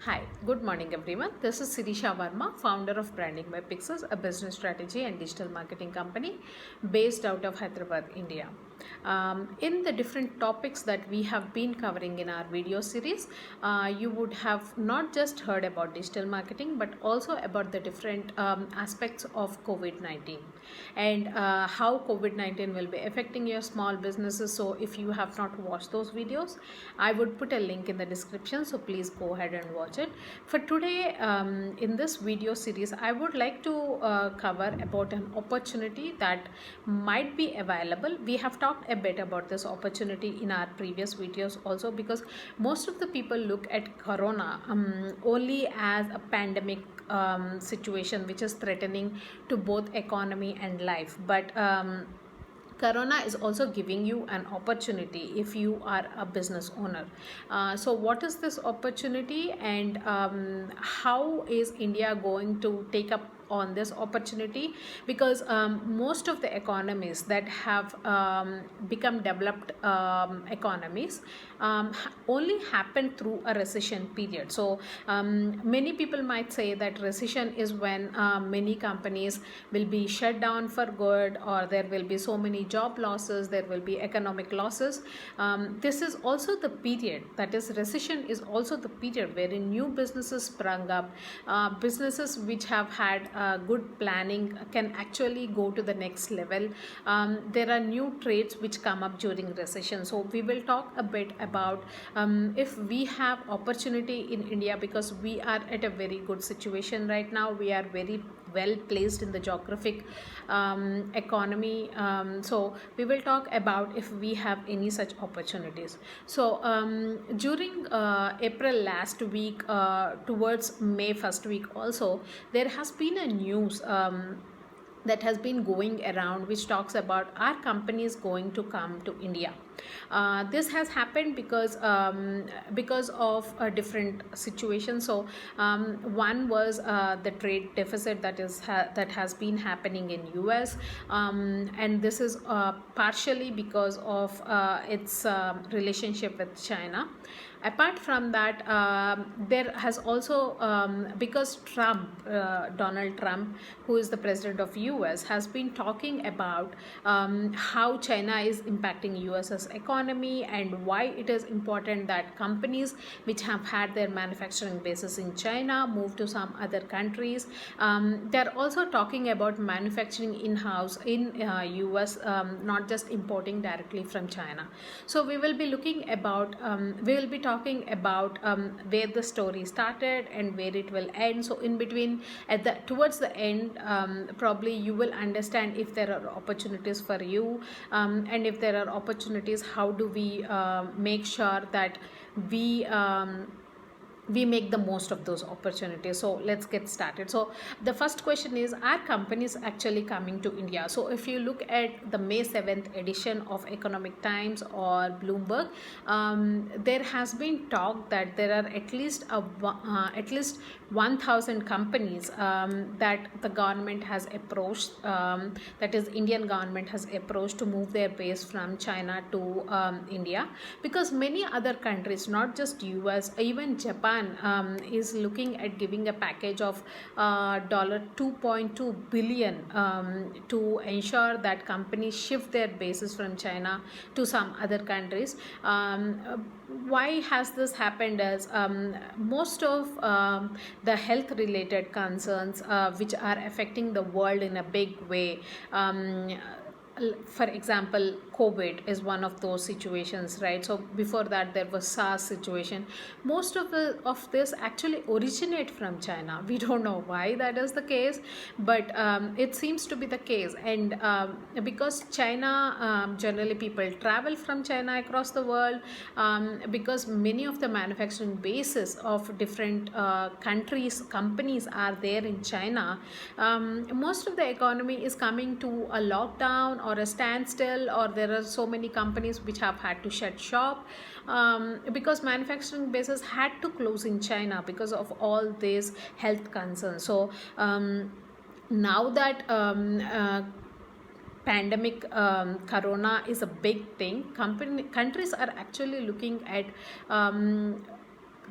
Hi, good morning everyone. This is Sirisha Varma, founder of Branding by Pixels, a business strategy and digital marketing company based out of Hyderabad, India. In the different topics that we have been covering in our video series, you would have not just heard about digital marketing but also about the different aspects of COVID 19 and how COVID 19 will be affecting your small businesses. So, if you have not watched those videos, I would put a link in the description, so please go ahead and watch it. For today, in this video series, I would like to cover about an opportunity that might be available. We have talked a bit about this opportunity in our previous videos also, because most of the people look at corona only as a pandemic situation which is threatening to both economy and life, but corona is also giving you an opportunity if you are a business owner. So what is this opportunity, and how is India going to take up on this opportunity? Because most of the economies that have become developed economies only happen through a recession period. So many people might say that recession is when many companies will be shut down for good, or there will be so many job losses, there will be economic losses. This is also the period, that is recession is also the period wherein new businesses sprung up. Businesses which have had good planning can actually go to the next level. There are new trades which come up during recession. So we will talk a bit about if we have opportunity in India, because we are at a very good situation right now. We are very well placed in the geographic economy. So we will talk about if we have any such opportunities. So during April last week, towards May first week also, there has been a news that has been going around, which talks about our companies going to come to India. This has happened because of a different situation. So one was the trade deficit that has been happening in US, and this is partially because of its relationship with China. Apart from that, there has also because Donald Trump, who is the president of US, has been talking about how China is impacting US's economy, and why it is important that companies which have had their manufacturing bases in China move to some other countries. They're also talking about manufacturing in-house in US, not just importing directly from China. So we will be looking about we will be talking about where the story started and where it will end. So in between, towards the end, probably you will understand if there are opportunities for you, and if there are opportunities, how do we make sure that we we make the most of those opportunities. So let's get started. So the first question is, are companies actually coming to India? So if you look at the May 7th edition of Economic Times or Bloomberg, there has been talk that there are at least 1,000 companies that the government has approached, that is Indian government has approached, to move their base from China to India, because many other countries, not just US, even Japan is looking at giving a package of $2.2 billion to ensure that companies shift their bases from China to some other countries. Why has this happened? As most of the health related concerns which are affecting the world in a big way, for example, COVID is one of those situations, right? So before that there was SARS situation. Most of this actually originate from China. We don't know why that is the case, but it seems to be the case. And because China, generally people travel from China across the world, because many of the manufacturing bases of different countries, companies are there in China. Most of the economy is coming to a lockdown or a standstill, or there are so many companies which have had to shut shop, because manufacturing bases had to close in China because of all these health concerns. So now that pandemic, corona is a big thing, countries are actually looking at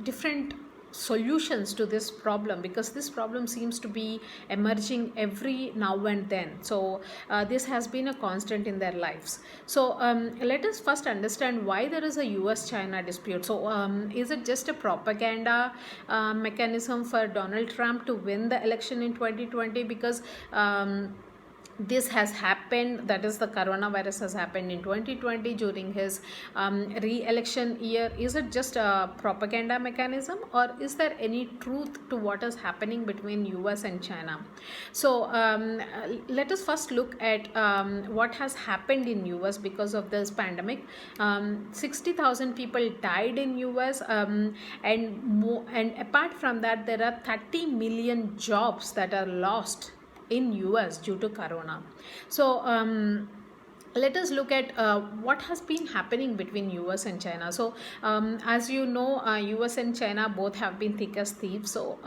different solutions to this problem, because this problem seems to be emerging every now and then. So this has been a constant in their lives. So let us first understand why there is a US China dispute. So is it just a propaganda mechanism for Donald Trump to win the election in 2020? Because this has happened, that is the coronavirus has happened in 2020 during his re-election year. Is it just a propaganda mechanism, or is there any truth to what is happening between US and China? So let us first look at what has happened in US because of this pandemic. 60,000 people died in US, and apart from that, there are 30 million jobs that are lost in US due to corona. So let us look at what has been happening between US and China. So as you know, US and China both have been thick as thieves. So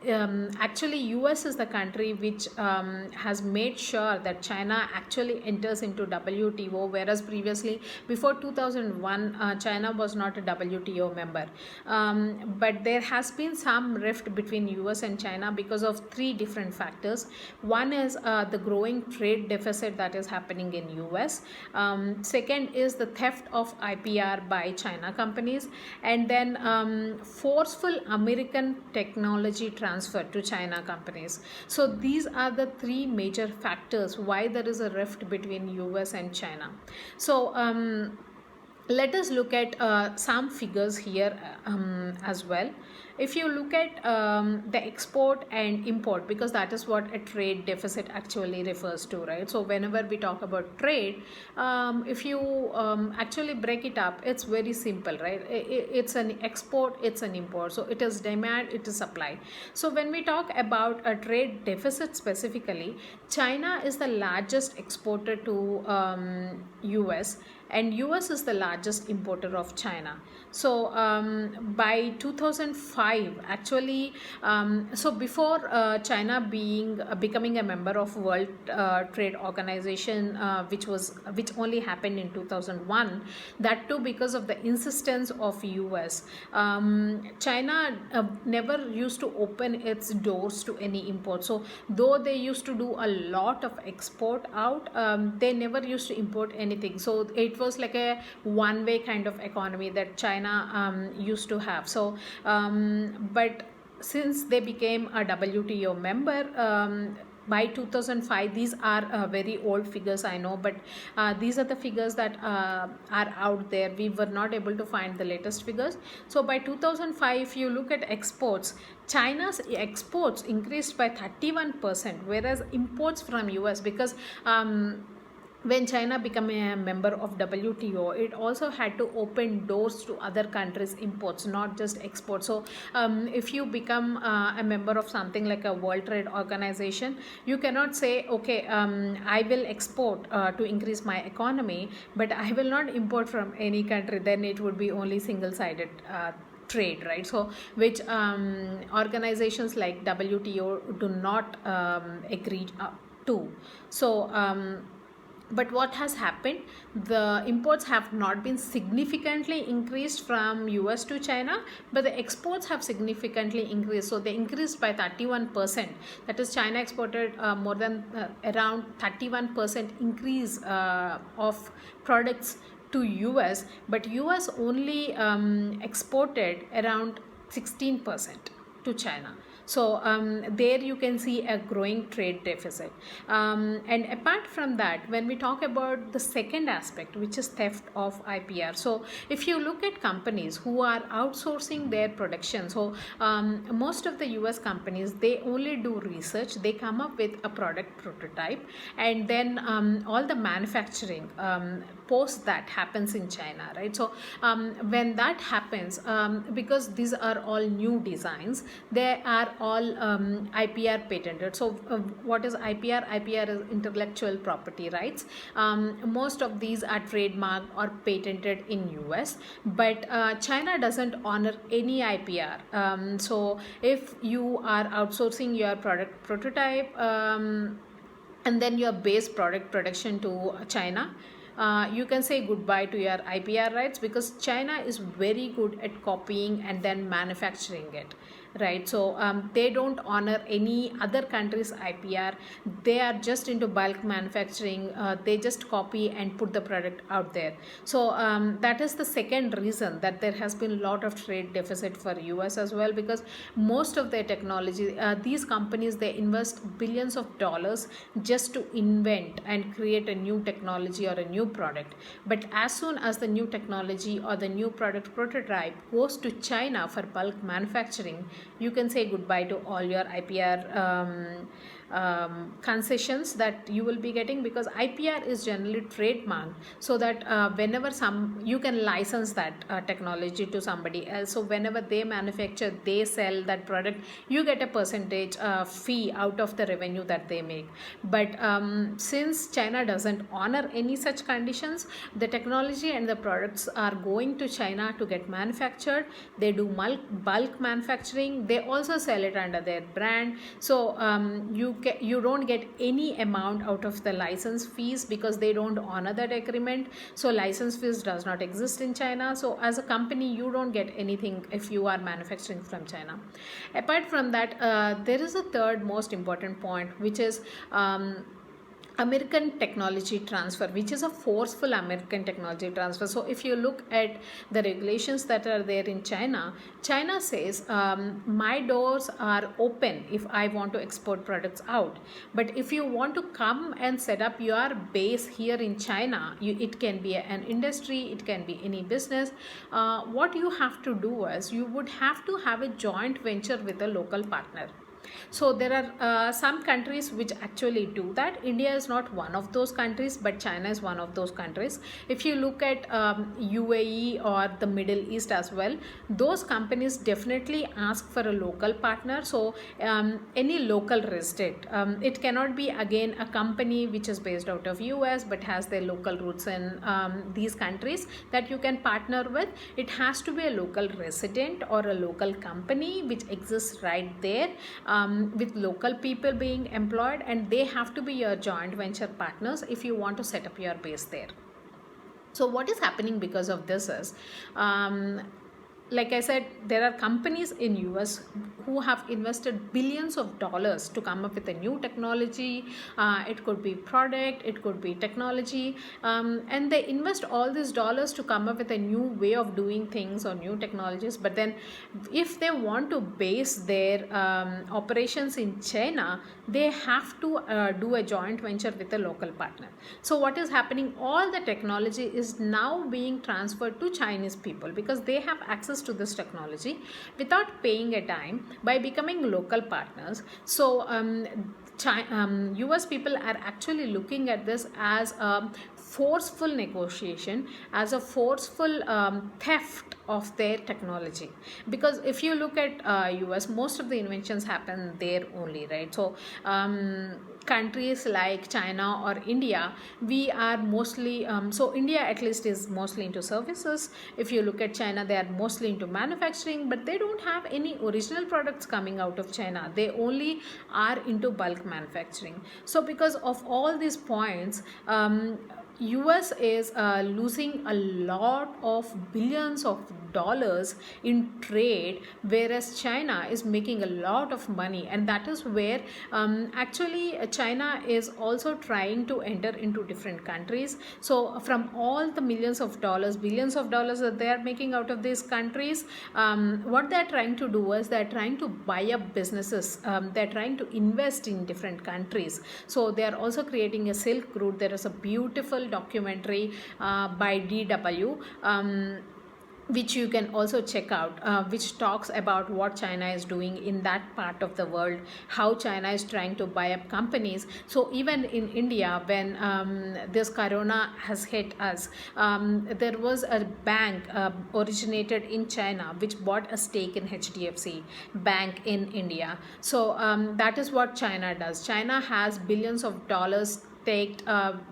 actually US is the country which has made sure that China actually enters into WTO, whereas previously, before 2001, China was not a WTO member. But there has been some rift between US and China because of three different factors. One is the growing trade deficit that is happening in US. Second is the theft of IPR by China companies, and then forceful American technology transfer to China companies. So these are the three major factors why there is a rift between US and China. So let us look at some figures here as well. If you look at the export and import, because that is what a trade deficit actually refers to, right? So whenever we talk about trade, if you actually break it up, it's very simple, right? It's an export, it's an import. So it is demand, it is supply. So when we talk about a trade deficit specifically, China is the largest exporter to US, and US is the largest importer of China. So by 2005, actually, so before China becoming a member of World Trade Organization, which only happened in 2001, that too because of the insistence of US. China never used to open its doors to any import. So though they used to do a lot of export out, they never used to import anything. So it was like a one-way kind of economy that China used to have. So but since they became a WTO member, by 2005, these are very old figures, I know, but these are the figures that are out there. We were not able to find the latest figures. So by 2005, if you look at exports, China's exports increased by 31%, whereas imports from US, because when China became a member of WTO, it also had to open doors to other countries' imports, not just exports. So if you become a member of something like a World Trade Organization, you cannot say, okay, I will export to increase my economy, but I will not import from any country. Then it would be only single-sided trade, right? So which organizations like WTO do not agree to. So but what has happened, the imports have not been significantly increased from US to China, but the exports have significantly increased. So they increased by 31%. That is, China exported more than around 31% increase of products to US, but US only exported around 16% to China. So there you can see a growing trade deficit. And apart from that, when we talk about the second aspect, which is theft of IPR. So if you look at companies who are outsourcing their production, so most of the US companies, they only do research, they come up with a product prototype, and then all the manufacturing post that happens in China, right? So when that happens, because these are all new designs, they are all IPR patented. So what is IPR? IPR is intellectual property rights. Most of these are trademarked or patented in US, but China doesn't honor any IPR. So if you are outsourcing your product prototype and then your base product production to China, you can say goodbye to your IPR rights, because China is very good at copying and then manufacturing it, right? So they don't honor any other country's IPR. They are just into bulk manufacturing. They just copy and put the product out there. So that is the second reason that there has been a lot of trade deficit for US as well, because most of their technology, these companies, they invest billions of dollars just to invent and create a new technology or a new product. But as soon as the new technology or the new product prototype goes to China for bulk manufacturing, you can say goodbye to all your IPR concessions that you will be getting, because IPR is generally trademarked, so that whenever you can license that technology to somebody else. So whenever they manufacture, they sell that product, you get a percentage fee out of the revenue that they make. But since China doesn't honor any such conditions, the technology and the products are going to China to get manufactured. They do bulk manufacturing. They also sell it under their brand. So you don't get any amount out of the license fees, because they don't honor that agreement. So license fees does not exist in China. So as a company, you don't get anything if you are manufacturing from China. Apart from that, there is a third most important point, which is American technology transfer, which is a forceful American technology transfer. So if you look at the regulations that are there in China, China says my doors are open if I want to export products out. But if you want to come and set up your base here in China, it can be an industry, it can be any business. What you have to do is you would have to have a joint venture with a local partner. So there are some countries which actually do that. India is not one of those countries, but China is one of those countries. If you look at UAE or the Middle East as well, those companies definitely ask for a local partner. So any local resident, it cannot be again a company which is based out of US but has their local roots in these countries that you can partner with. It has to be a local resident or a local company which exists right there, with local people being employed, and they have to be your joint venture partners if you want to set up your base there. So what is happening because of this is, like I said, there are companies in US who have invested billions of dollars to come up with a new technology. It could be product, it could be technology, and they invest all these dollars to come up with a new way of doing things or new technologies. But then if they want to base their operations in China, they have to do a joint venture with a local partner. So what is happening? All the technology is now being transferred to Chinese people, because they have access to this technology without paying a dime by becoming local partners. So US people are actually looking at this as a forceful negotiation, as a forceful theft of their technology. Because if you look at US, most of the inventions happen there only, right? So countries like China or India, we are mostly so India at least is mostly into services. If you look at China, they are mostly into manufacturing, but they don't have any original products coming out of China. They only are into bulk manufacturing. So because of all these points, US is losing a lot of billions of dollars in trade, whereas China is making a lot of money. And that is where actually China is also trying to enter into different countries. So from all the millions of dollars, billions of dollars that they are making out of these countries, what they are trying to do is they are trying to buy up businesses. They are trying to invest in different countries. So they are also creating a Silk Route. There is a beautiful documentary by DW, which you can also check out, which talks about what China is doing in that part of the world, how China is trying to buy up companies. So even in India, when this corona has hit us, there was a bank originated in China which bought a stake in HDFC Bank in India. So that is what China does. China has billions of dollars take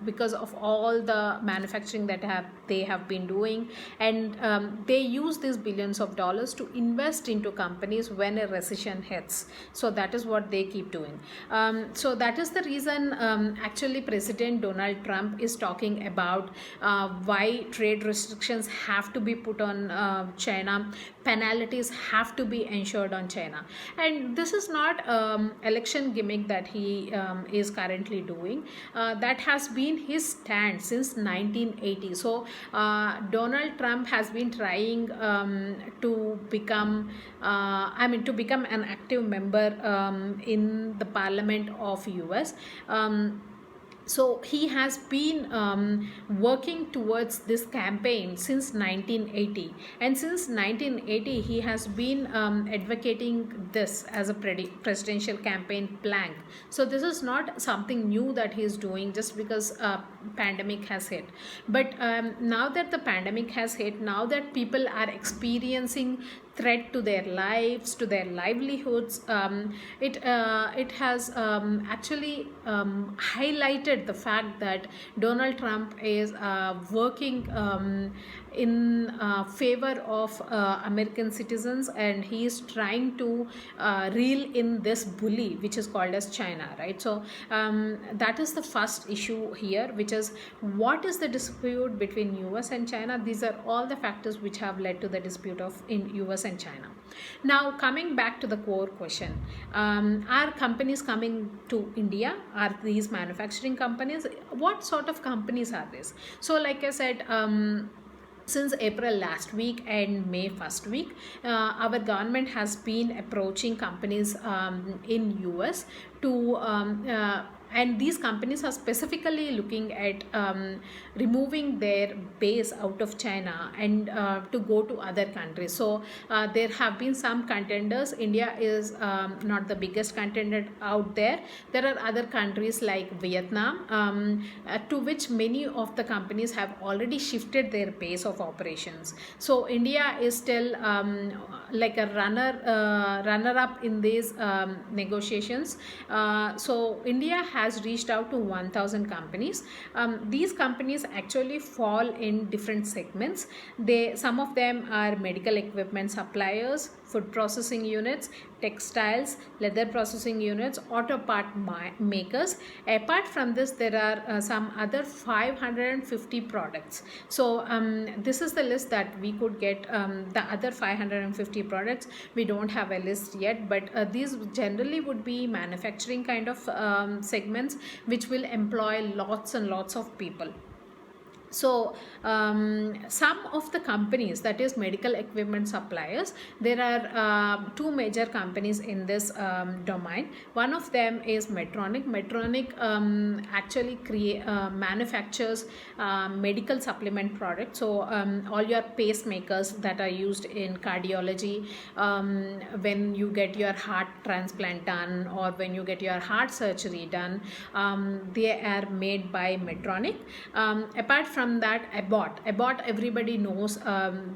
because of all the manufacturing that they have been doing, and they use these billions of dollars to invest into companies when a recession hits. So that is what they keep doing. So that is the reason actually President Donald Trump is talking about why trade restrictions have to be put on China, penalties have to be ensured on China. And this is not election gimmick that he is currently doing. That has been his stand since 1980. So Donald Trump has been trying to become to become an active member in the Parliament of US. So he has been working towards this campaign since 1980, and since 1980 he has been advocating this as a presidential campaign plank. So this is not something new that he is doing just because pandemic has hit. But now that the pandemic has hit, now that people are experiencing threat to their lives, to their livelihoods, it has actually highlighted the fact that Donald Trump is working in favor of American citizens, and he is trying to reel in this bully which is called as China, right? So that is the first issue here, which is what is the dispute between US and China. These are all the factors which have led to the dispute in US and China. Now coming back to the core question, are companies coming to India? Are these manufacturing companies? What sort of companies are these? So like I said, since April last week and May first week, our government has been approaching companies in US to and these companies are specifically looking at removing their base out of China and to go to other countries. So there have been some contenders. India is not the biggest contender out there. There are other countries like Vietnam, to which many of the companies have already shifted their base of operations. So India is still like a runner up in these negotiations. So India has reached out to 1000 companies. These companies actually fall in different segments. Some of them are medical equipment suppliers, food processing units, textiles, leather processing units, auto part makers. Apart from this, there are some other 550 products. So this is the list that we could get. The other 550 products, we don't have a list yet, but these generally would be manufacturing kind of segments which will employ lots and lots of people. So some of the companies, that is medical equipment suppliers, there are two major companies in this domain. One of them is Medtronic. Medtronic actually manufactures medical supplement products. So all your pacemakers that are used in cardiology, when you get your heart transplant done or when you get your heart surgery done, they are made by Medtronic. Apart from that, Abbott everybody knows,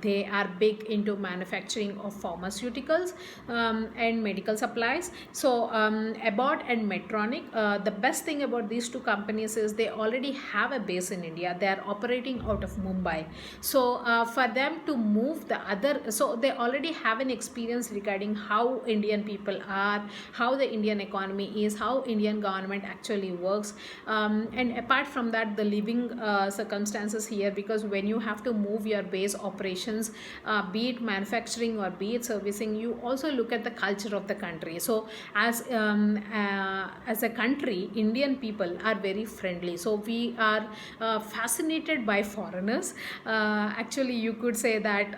they are big into manufacturing of pharmaceuticals and medical supplies. So Abbott and Medtronic, the best thing about these two companies is they already have a base in India. They are operating out of Mumbai. So for them to move the other, so they already have an experience regarding how Indian people are, how the Indian economy is, how Indian government actually works, and apart from that, the living circumstances here, because when you have to move your base operations, be it manufacturing or be it servicing, you also look at the culture of the country. So as a country, Indian people are very friendly. So we are fascinated by foreigners. Actually, you could say that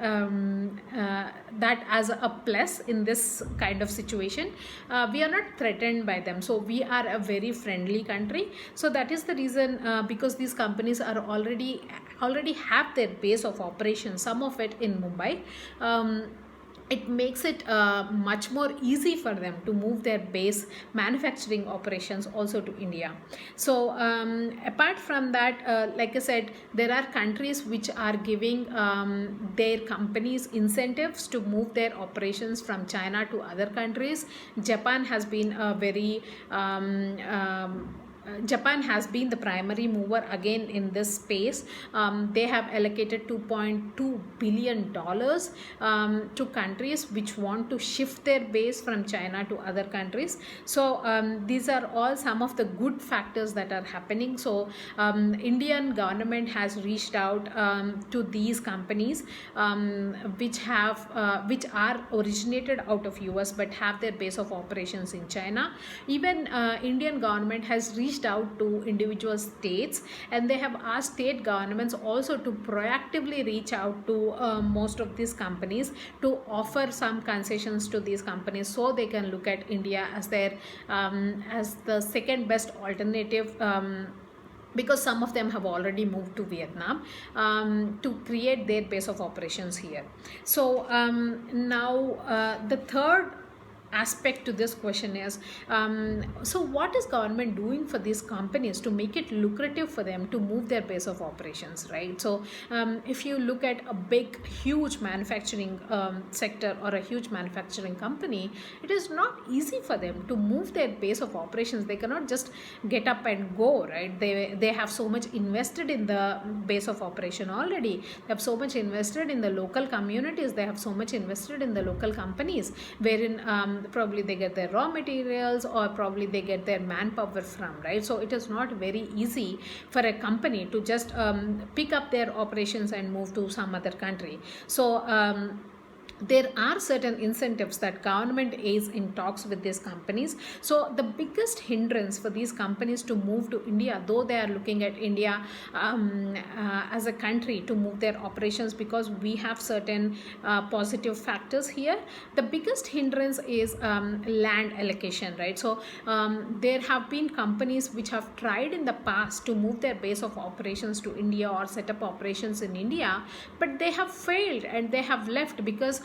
that as a plus in this kind of situation. We are not threatened by them. So we are a very friendly country. So that is the reason, because these companies are already have their base of operations, some of it in Mumbai. It makes it much more easy for them to move their base manufacturing operations also to India. So apart from that, like I said, there are countries which are giving their companies incentives to move their operations from China to other countries. Japan has been a very Japan has been the primary mover again in this space. They have allocated $2.2 billion to countries which want to shift their base from China to other countries. So these are all some of the good factors that are happening. So Indian government has reached out to these companies which are originated out of US but have their base of operations in China. Even Indian government has reached out to individual states, and they have asked state governments also to proactively reach out to most of these companies to offer some concessions to these companies, so they can look at India as their as the second best alternative, because some of them have already moved to Vietnam to create their base of operations here. So now the third aspect to this question is, so what is government doing for these companies to make it lucrative for them to move their base of operations, right? So if you look at a big huge manufacturing sector or a huge manufacturing company, it is not easy for them to move their base of operations. They cannot just get up and go, right? They have so much invested in the base of operation already. They have so much invested in the local communities. They have so much invested in the local companies, wherein probably they get their raw materials or probably they get their manpower from, right? So it is not very easy for a company to just pick up their operations and move to some other country. So there are certain incentives that government is in talks with these companies. So the biggest hindrance for these companies to move to India, though they are looking at India as a country to move their operations, because we have certain positive factors here, the biggest hindrance is land allocation, right? So there have been companies which have tried in the past to move their base of operations to India or set up operations in India, but they have failed and they have left because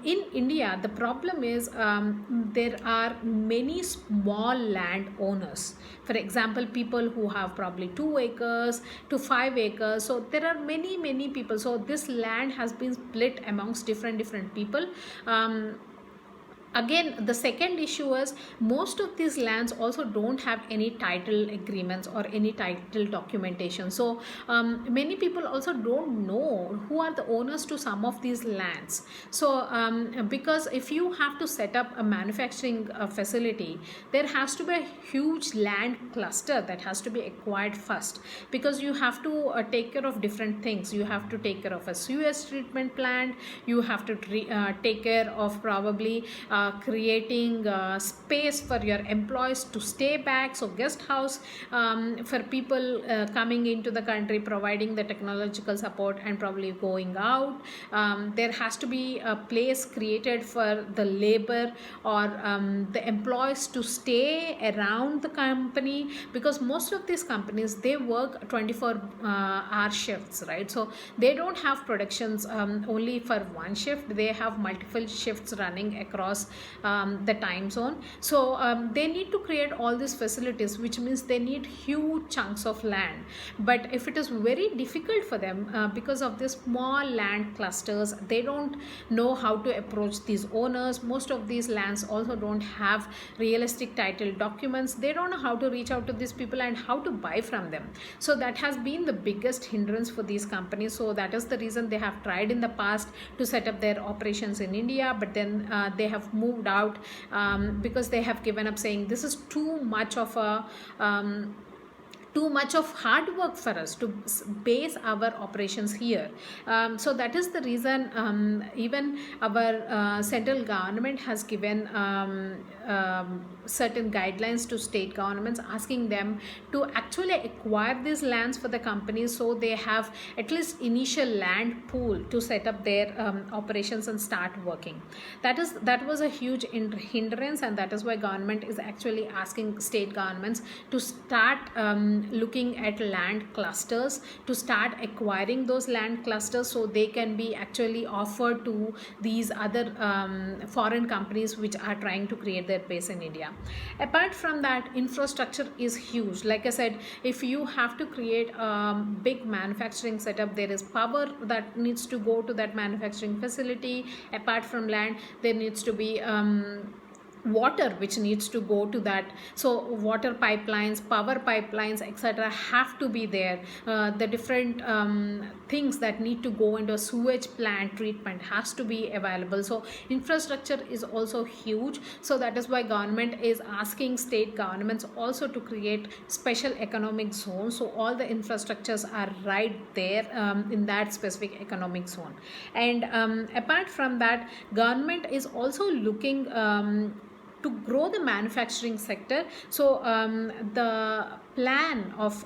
in India the problem is there are many small land owners. For example, people who have probably 2 acres to 5 acres. So there are many people. So this land has been split amongst different people. Again, the second issue is most of these lands also don't have any title agreements or any title documentation. So many people also don't know who are the owners to some of these lands. So because if you have to set up a manufacturing facility, there has to be a huge land cluster that has to be acquired first, because you have to take care of different things. You have to take care of a sewage treatment plant. You have to take care of probably creating space for your employees to stay back, so guest house for people coming into the country, providing the technological support and probably going out. There has to be a place created for the labor or the employees to stay around the company, because most of these companies, they work 24-hour shifts, right? So they don't have productions only for one shift. They have multiple shifts running across the time zone. So they need to create all these facilities, which means they need huge chunks of land. But if it is very difficult for them because of these small land clusters, they don't know how to approach these owners. Most of these lands also don't have realistic title documents. They don't know how to reach out to these people and how to buy from them. So that has been the biggest hindrance for these companies. So that is the reason they have tried in the past to set up their operations in India, but then they have moved out because they have given up, saying this is too much of hard work for us to base our operations here. So that is the reason even our central government has given certain guidelines to state governments, asking them to actually acquire these lands for the companies, so they have at least initial land pool to set up their operations and start working. That was a huge hindrance, and that is why government is actually asking state governments to start looking at land clusters, to start acquiring those land clusters, so they can be actually offered to these other foreign companies which are trying to create their base in India. Apart from that, infrastructure is huge. Like I said, if you have to create a big manufacturing setup, there is power that needs to go to that manufacturing facility. Apart from land, there needs to be water which needs to go to that. So water pipelines, power pipelines, etc., have to be there. The different things that need to go into a sewage plant treatment has to be available. So infrastructure is also huge. So that is why government is asking state governments also to create special economic zones, so all the infrastructures are right there in that specific economic zone. And apart from that, government is also looking to grow the manufacturing sector. So the plan of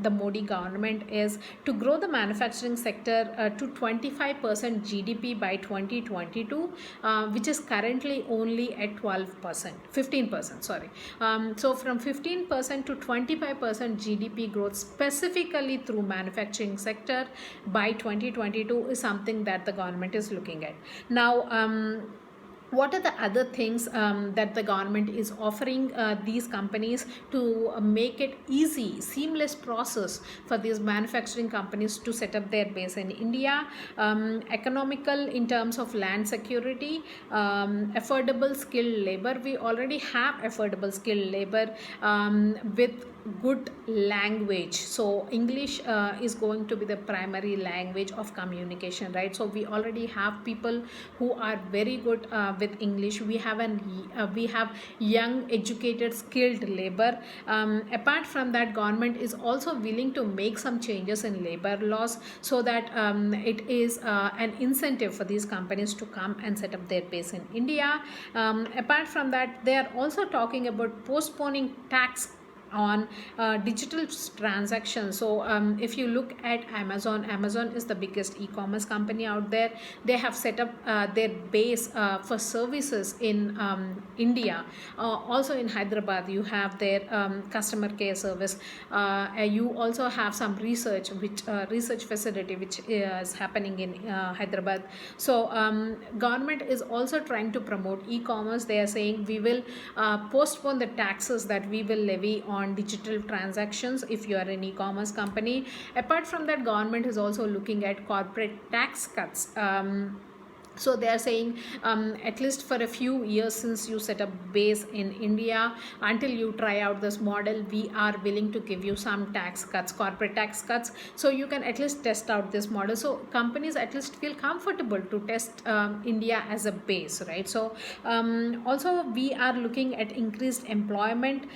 the Modi government is to grow the manufacturing sector to 25% GDP by 2022, which is currently only at 15%, sorry. So from 15% to 25% GDP growth specifically through manufacturing sector by 2022 is something that the government is looking at. Now, what are the other things that the government is offering these companies to make it easy, seamless process for these manufacturing companies to set up their base in India? Economical in terms of land security, affordable skilled labor. We already have affordable skilled labor with good language. So English is going to be the primary language of communication, right? So we already have people who are very good with English. We have young educated skilled labor. Apart from that, government is also willing to make some changes in labor laws so that it is an incentive for these companies to come and set up their base in India. Apart from that, they are also talking about postponing tax on digital transactions. So if you look at Amazon is the biggest e-commerce company out there. They have set up their base for services in India. Also in Hyderabad, you have their customer care service. You also have some research facility which is happening in Hyderabad. So government is also trying to promote e-commerce. They are saying we will postpone the taxes that we will levy on digital transactions if you are an e-commerce company. Apart from that, government is also looking at corporate tax cuts. So they are saying at least for a few years since you set up base in India, until you try out this model, we are willing to give you some tax cuts, corporate tax cuts, so you can at least test out this model. So companies at least feel comfortable to test India as a base, right? So also we are looking at increased employment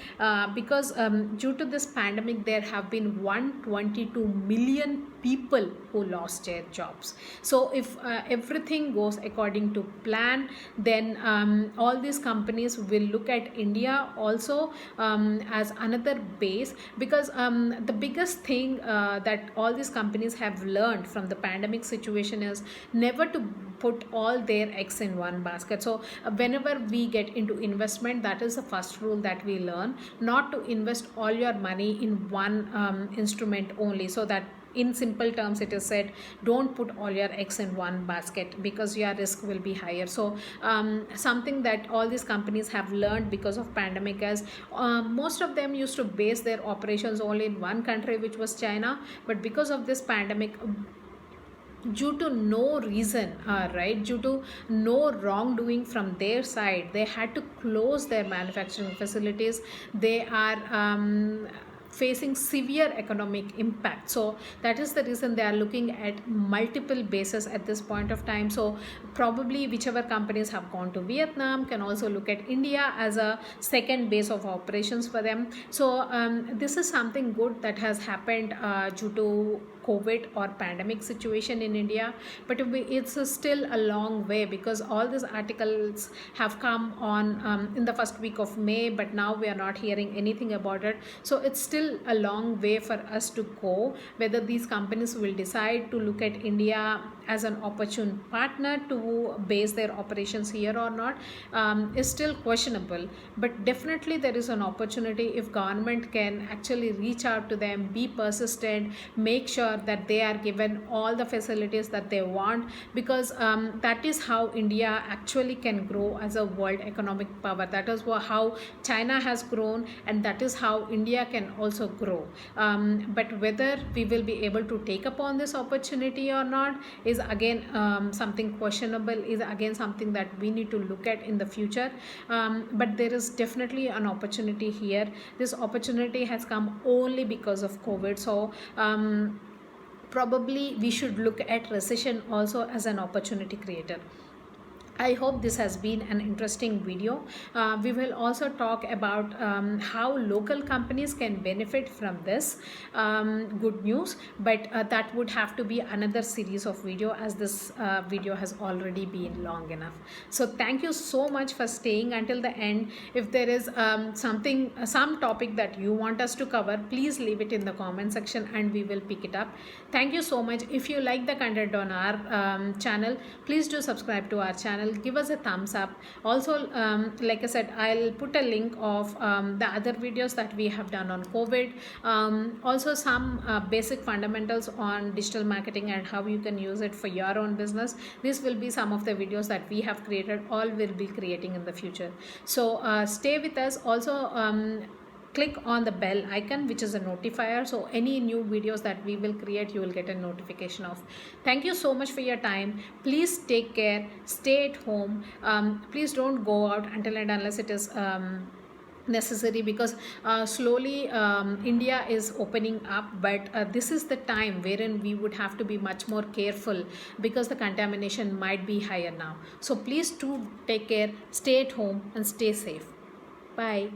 because due to this pandemic there have been 122 million people who lost their jobs. So if everything goes according to plan, then all these companies will look at India also as another base, because the biggest thing that all these companies have learned from the pandemic situation is never to put all their eggs in one basket. So whenever we get into investment, that is the first rule that we learn, not to invest all your money in one instrument only. So that in simple terms it is said, don't put all your eggs in one basket because your risk will be higher. So something that all these companies have learned because of pandemic is most of them used to base their operations only in one country, which was China. But because of this pandemic, due to no reason, due to no wrongdoing from their side, they had to close their manufacturing facilities. They are facing severe economic impact. So that is the reason they are looking at multiple bases at this point of time. So probably whichever companies have gone to Vietnam can also look at India as a second base of operations for them. So this is something good that has happened due to COVID or pandemic situation in India, but it's still a long way, because all these articles have come on in the first week of May, but now we are not hearing anything about it. So it's still a long way for us to go. Whether these companies will decide to look at India as an opportune partner to base their operations here or not is still questionable. But definitely there is an opportunity if government can actually reach out to them, be persistent, make sure that they are given all the facilities that they want, because that is how India actually can grow as a world economic power. That is how China has grown, and that is how India can also grow. But whether we will be able to take upon this opportunity or not is again something questionable, is again something that we need to look at in the future. But there is definitely an opportunity here. This opportunity has come only because of COVID. So probably we should look at recession also as an opportunity creator. I hope this has been an interesting video. We will also talk about how local companies can benefit from this good news, but that would have to be another series of video, as this video has already been long enough. So thank you so much for staying until the end. If there is some topic that you want us to cover, please leave it in the comment section and we will pick it up. Thank you so much. If you like the content on our channel, please do subscribe to our channel, give us a thumbs up. Also, like I said, I'll put a link of the other videos that we have done on COVID, also some basic fundamentals on digital marketing and how you can use it for your own business. This will be some of the videos that we have created, all will be creating in the future. So stay with us. Also, click on the bell icon, which is a notifier, so any new videos that we will create, you will get a notification of. Thank you so much for your time. Please take care, stay at home. Please don't go out until and unless it is necessary, because slowly India is opening up, but this is the time wherein we would have to be much more careful, because the contamination might be higher now. So please do take care, stay at home and stay safe. Bye.